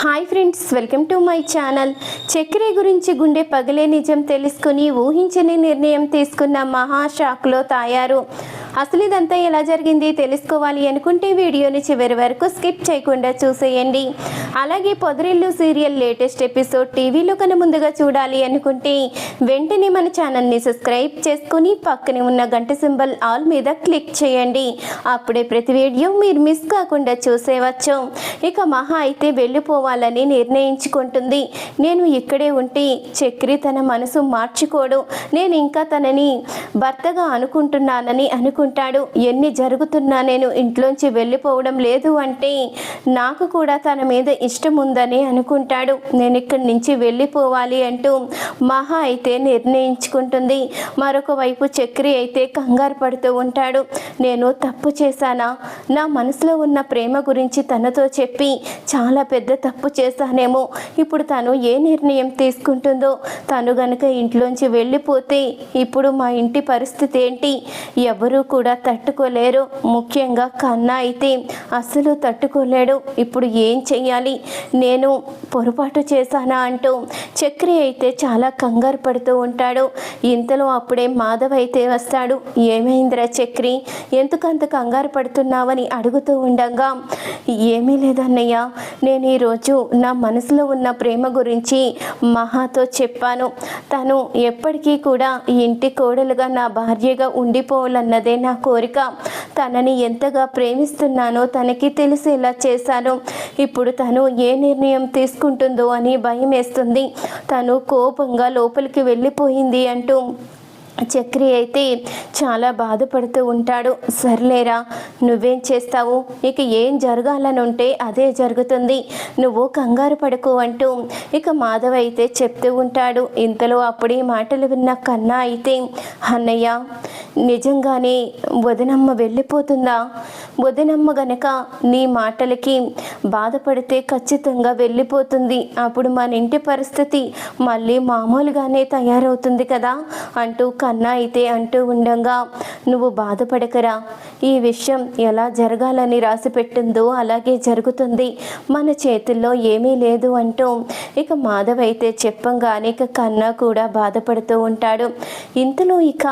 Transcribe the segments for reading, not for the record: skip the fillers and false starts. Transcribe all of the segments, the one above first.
Hi friends, welcome to my channel. Chakri గురించి గుండె పగిలే నిజం తెలుసుకుని ఊహించని నిర్ణయం తీసుకున్న మహా షాక్లో తాయారు. అసలు ఇదంతా ఎలా జరిగింది తెలుసుకోవాలి అనుకుంటే వీడియోని చివరి వరకు స్కిప్ చేయకుండా చూసేయండి. అలాగే పొదరిల్లు సీరియల్ లేటెస్ట్ ఎపిసోడ్ టీవీలో కన్నా ముందుగా చూడాలి అనుకుంటే వెంటనే మన ఛానల్ని సబ్స్క్రైబ్ చేసుకుని పక్కనే ఉన్న గంట సింబల్ ఆల్ మీద క్లిక్ చేయండి. అప్పుడే ప్రతి వీడియో మీరు మిస్ కాకుండా చూసేవచ్చు. ఇక మహా అయితే వెళ్ళిపోవాలని నిర్ణయించుకుంటుంది. నేను ఇక్కడే ఉంటే చక్రి తన మనసు మార్చుకోడు, నేను ఇంకా తనని భర్తగా అనుకుంటున్నానని అనుకుంటాడు. ఎన్ని జరుగుతున్నా నేను ఇంట్లోంచి వెళ్ళిపోవడం లేదు అంటే నాకు కూడా తన మీద ఇష్టం ఉందని అనుకుంటాడు. నేను ఇక్కడి నుంచి వెళ్ళిపోవాలి అంటూ మహా అయితే నిర్ణయించుకుంటుంది. మరొక వైపు చక్రి అయితే కంగారు పడుతూ ఉంటాడు. నేను తప్పు చేశానా? నా మనసులో ఉన్న ప్రేమ గురించి తనతో చెప్పి చాలా పెద్ద తప్పు చేశానేమో. ఇప్పుడు తను ఏ నిర్ణయం తీసుకుంటుందో, తను గనుక ఇంట్లోంచి వెళ్ళిపోతే ఇప్పుడు మా ఇంటి పరిస్థితి ఏంటి? ఎవరూ కూడా తట్టుకోలేరు. ముఖ్యంగా కన్నా అయితే అస్సలు తట్టుకోలేడు. ఇప్పుడు ఏం చెయ్యాలి? నేను పొరపాటు చేశానా అంటూ చక్రి అయితే చాలా కంగారు పడుతూ ఉంటాడు. ఇంతలో అప్పుడే మాధవ్ అయితే వస్తాడు. ఏమైందిరా చక్రి, ఎందుకంత కంగారు పడుతున్నావని అడుగుతూ ఉండగా, ఏమీ లేదన్నయ్య, నేను ఈరోజు నా మనసులో ఉన్న ప్రేమ గురించి మహాతో చెప్పాను. తను ఎప్పటికీ కూడా ఈ ఇంటి కోడలుగా నా భార్యగా ఉండిపోవాలన్నదే నా కోరిక. తనని ఎంతగా ప్రేమిస్తున్నానో తనకి తెలిసేలా చేశాను. ఇప్పుడు తను ఏ నిర్ణయం తీసుకుంటుందో అని భయం వేస్తుంది. తను కోపంగా లోపలికి వెళ్ళిపోయింది అంటూ చక్రి అయితే చాలా బాధపడుతూ ఉంటాడు. సర్లేరా, నువ్వేం చేస్తావు? ఇక ఏం జరగాలని ఉంటే అదే జరుగుతుంది, నువ్వు కంగారు పడుకో అంటూ ఇక మాధవ్ అయితే చెప్తూ ఉంటాడు. ఇంతలో అప్పుడే మాటలు విన్న కన్నా అయితే, అన్నయ్య నిజంగానే వదినమ్మ వెళ్ళిపోతుందా? వదినమ్మ గనక నీ మాటలకి బాధపడితే ఖచ్చితంగా వెళ్ళిపోతుంది. అప్పుడు మన ఇంటి పరిస్థితి మళ్ళీ మామూలుగానే తయారవుతుంది కదా అంటూ కన్నా అయితే అంటూ ఉండగా, నువ్వు బాధపడకరా, ఈ విషయం ఎలా జరగాలని రాసి పెట్టిందో అలాగే జరుగుతుంది, మన చేతుల్లో ఏమీ లేదు అంటూ ఇక మాధవ్ అయితే చెప్పంగానే ఇక కన్నా కూడా బాధపడుతూ ఉంటాడు. ఇంతలో ఇక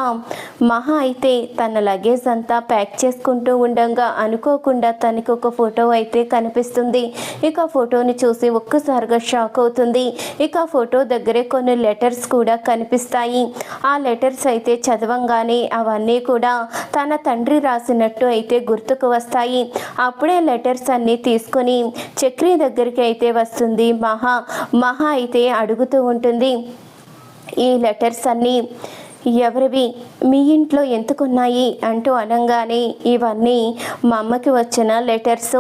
మహా అయితే తన లగేజ్ అంతా ప్యాక్ చేసుకుంటూ ఉండగా అనుకోకుండా తనకి ఒక ఫోటో అయితే కనిపిస్తుంది. ఇక ఫోటోని చూసి ఒక్కసారిగా షాక్ అవుతుంది. ఇక ఫోటో దగ్గరే కొన్ని లెటర్స్ కూడా కనిపిస్తాయి. ఆ లెటర్స్ అయితే చదవంగానే అవన్నీ కూడా తన తండ్రి రాసినట్టు అయితే గుర్తుకు వస్తాయి. అప్పుడే లెటర్స్ అన్నీ తీసుకొని చక్రి దగ్గరికి అయితే వస్తుంది మహా అయితే అడుగుతూ ఉంటుంది, ఈ లెటర్స్ అన్నీ ఎవరివి? మీ ఇంట్లో ఎందుకున్నాయి అంటూ అనగానే, ఇవన్నీ మా అమ్మకి వచ్చిన లెటర్స్.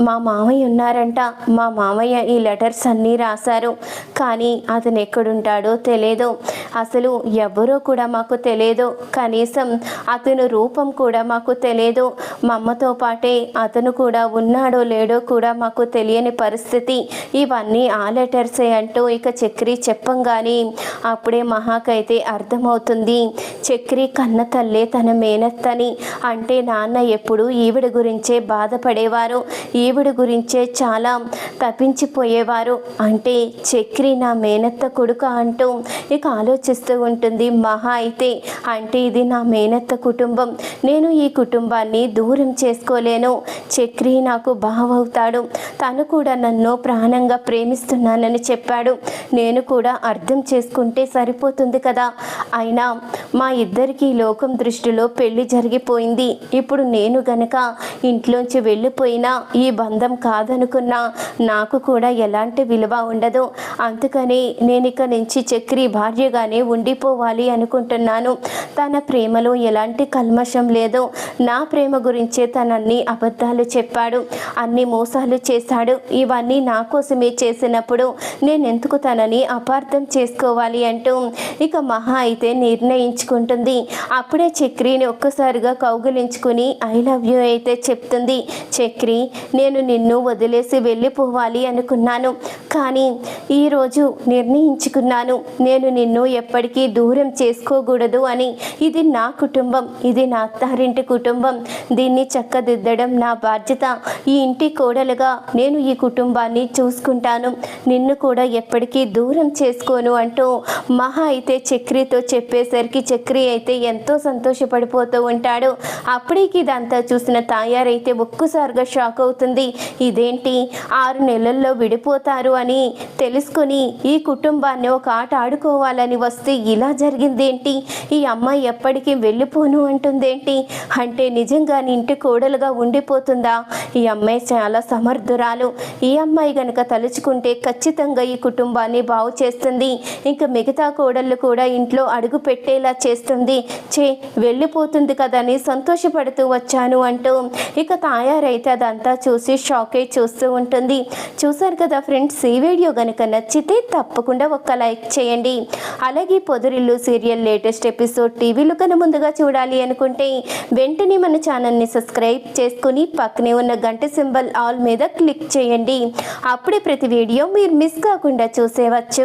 మా మామయ్య ఉన్నారంట, మా మామయ్య ఈ లెటర్స్ అన్నీ రాశారు. కానీ అతను ఎక్కడుంటాడో తెలియదు, అసలు ఎవరో కూడా మాకు తెలియదు, కనీసం అతను రూపం కూడా మాకు తెలియదు. మా అమ్మతో పాటే అతను కూడా ఉన్నాడో లేడో కూడా మాకు తెలియని పరిస్థితి. ఇవన్నీ ఆ లెటర్సే అంటూ ఇక చక్రి చెప్పంగానే అప్పుడే మహాకైతే అర్థమవుతుంది, చక్రి కన్న తల్లే తన మేనత్తని. అంటే నాన్న ఎప్పుడు ఈవిడ గురించే బాధపడేవారు, ఈవిడ గురించే చాలా తప్పించిపోయేవారు. అంటే చక్రి నా మేనత్త కొడుక అంటూ ఇక ఆలోచిస్తూ ఉంటుంది మహా అయితే. అంటే ఇది నా మేనత్త కుటుంబం, నేను ఈ కుటుంబాన్ని దూరం చేసుకోలేను. చక్రి నాకు బావవుతాడు, తను కూడా నన్ను ప్రాణంగా ప్రేమిస్తున్నానని చెప్పాడు. నేను కూడా అర్థం చేసుకుంటే సరిపోతుంది కదా. అయినా మా ఇద్దరికి లోకం దృష్టిలో పెళ్లి జరిగిపోయింది. ఇప్పుడు నేను గనక ఇంట్లోంచి వెళ్ళిపోయినా ఈ బంధం కాదనుకున్నా నాకు కూడా ఎలాంటి విలువ ఉండదు. అందుకని నేను ఇక నుంచి చక్రి భార్యగానే ఉండిపోవాలి అనుకుంటున్నాను. తన ప్రేమలో ఎలాంటి కల్మషం లేదు. నా ప్రేమ గురించే తనన్ని అబద్ధాలు చెప్పాడు, అన్ని మోసాలు చేశాడు. ఇవన్నీ నా కోసమే చేసినప్పుడు నేనెందుకు తనని అపార్థం చేసుకోవాలి అంటూ ఇక మహా అయితే నిర్ణయించుకుంటుంది. అప్పుడే చక్రిని ఒక్కసారిగా కౌగిలించుకుని ఐ లవ్ యూ అయితే చెప్తుంది. చక్రి, నేను నిన్ను వదిలేసి వెళ్ళిపోవాలి అనుకున్నాను, కానీ ఈరోజు నిర్ణయించుకున్నాను నేను నిన్ను ఎప్పటికీ దూరం చేసుకోకూడదు అని. ఇది నా కుటుంబం, ఇది నా అత్తారింటి కుటుంబం, దీన్ని చక్కదిద్దడం నా బాధ్యత. ఈ ఇంటి కోడలుగా నేను ఈ కుటుంబాన్ని చూసుకుంటాను, నిన్ను కూడా ఎప్పటికీ దూరం చేసుకోను అంటూ మహా అయితే చక్రితో చెప్పేసరికి చక్రి అయితే ఎంతో సంతోషపడిపోతూ ఉంటాడు. అప్పటికి ఇదంతా చూసిన తాయారైతే ఒక్కసారిగా షాక్ అవుతుంది. ఇదేంటి 6 నెలల్లో విడిపోతారు అని తెలుసుకొని ఈ కుటుంబాన్ని ఒక ఆట ఆడుకోవాలని వస్తే ఇలా జరిగిందేంటి? ఈ అమ్మాయి ఎప్పటికీ వెళ్ళిపోను అంటుందేంటి? అంటే నిజంగా ఇంటి కోడలుగా ఉండిపోతుందా? ఈ అమ్మాయి చాలా సమర్థురాలు. ఈ అమ్మాయి గనక తలుచుకుంటే ఖచ్చితంగా ఈ కుటుంబాన్ని బాగు చేస్తుంది. ఇంకా మిగతా కోడళ్ళు కూడా ఇంట్లో అడుగు పెట్టేలా చేస్తుంది. వెళ్ళిపోతుంది కదని సంతోషపడుతూ వచ్చాను అంటూ ఇక తాయారైతే అదంతా చూసి షాక్ అయి చూస్తూ ఉంటుంది. చూసారు కదా ఫ్రెండ్స్, ఈ వీడియో కనుక నచ్చితే తప్పకుండా ఒక లైక్ చేయండి. అలాగే పొదరిల్లు సీరియల్ లేటెస్ట్ ఎపిసోడ్ టీవీలో కన్నా ముందుగా చూడాలి అనుకుంటే వెంటనే మన ఛానల్ని సబ్స్క్రైబ్ చేసుకుని పక్కనే ఉన్న గంట సింబల్ ఆల్ మీద క్లిక్ చేయండి. అప్పుడే ప్రతి వీడియో మీరు మిస్ కాకుండా చూసేవచ్చు.